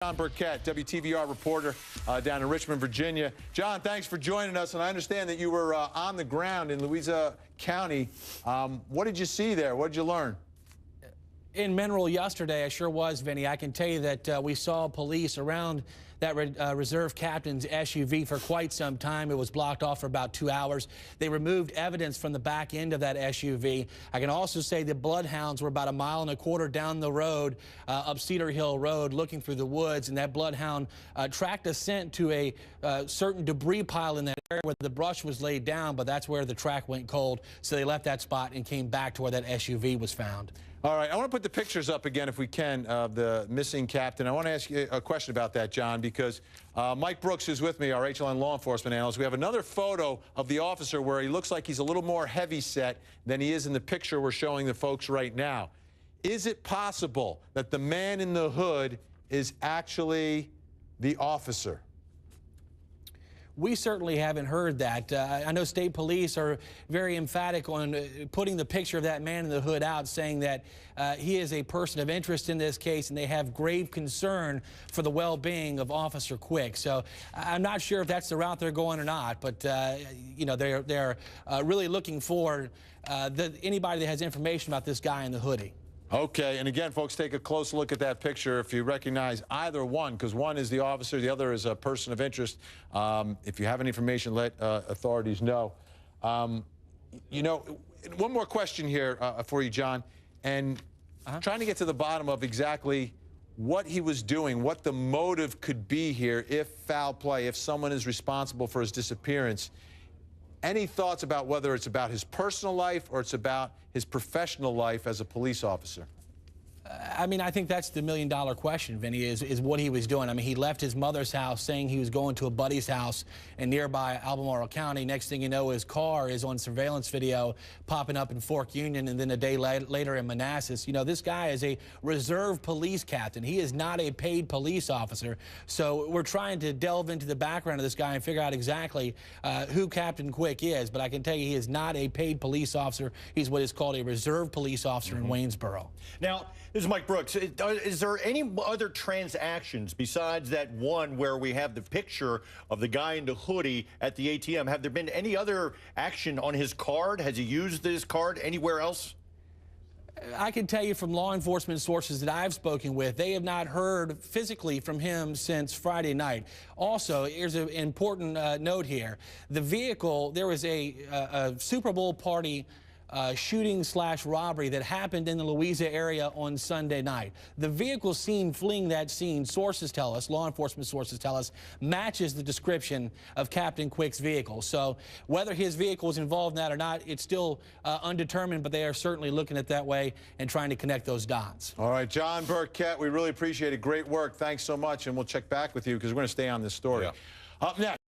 John Burkett, WTVR reporter down in Richmond, Virginia. John, thanks for joining us. And I understand that you were on the ground in Louisa County. What did you see there? What did you learn? In Mineral yesterday, I sure was, Vinny. I can tell you that we saw police around that reserve captain's SUV for quite some time. It was blocked off for about 2 hours. They removed evidence from the back end of that SUV. I can also say the bloodhounds were about 1.25 miles down the road, up Cedar Hill Road, looking through the woods, and that bloodhound tracked a scent to a certain debris pile in that area where the brush was laid down, but that's where the track went cold. So they left that spot and came back to where that SUV was found. All right, I want to put the pictures up again, if we can, of the missing captain. I want to ask you a question about that, John, because Mike Brooks is with me, our HLN law enforcement analyst. We have another photo of the officer where he looks like he's a little more heavy-set than he is in the picture we're showing the folks right now. Is it possible that the man in the hood is actually the officer? We certainly haven't heard that. I know state police are very emphatic on putting the picture of that man in the hood out, saying that he is a person of interest in this case and they have grave concern for the well-being of Officer Quick. So I'm not sure if that's the route they're going or not, but you know, they're really looking for anybody that has information about this guy in the hoodie. Okay, and again, folks, take a close look at that picture if you recognize either one, because one is the officer, the other is a person of interest. If you have any information, let authorities know. You know, one more question here for you, John, and trying to get to the bottom of exactly what he was doing, what the motive could be here if foul play, if someone is responsible for his disappearance. Any thoughts about whether it's about his personal life or it's about his professional life as a police officer? I mean, I think that's the million-dollar question, Vinny, is what he was doing. I mean, he left his mother's house saying he was going to a buddy's house in nearby Albemarle County. Next thing you know, his car is on surveillance video popping up in Fork Union, and then a day later in Manassas. You know, this guy is a reserve police captain. He is not a paid police officer. So we're trying to delve into the background of this guy and figure out exactly who Captain Quick is. But I can tell you he is not a paid police officer. He's what is called a reserve police officer in Waynesboro. Now, this is Mike Brooks. Is there any other transactions besides that one where we have the picture of the guy in the hoodie at the ATM? Have there been any other action on his card? Has he used his card anywhere else? I can tell you from law enforcement sources that I've spoken with, they have not heard physically from him since Friday night. Also, here's an important note here. The vehicle, there was a Super Bowl party shooting/robbery that happened in the Louisa area on Sunday night. The vehicle seen fleeing that scene, sources tell us, law enforcement sources tell us, matches the description of Captain Quick's vehicle. So whether his vehicle was involved in that or not, it's still undetermined, but they are certainly looking at it that way and trying to connect those dots. All right, John Burkett, we really appreciate it. Great work. Thanks so much, and we'll check back with you because we're going to stay on this story. Yeah. Up next.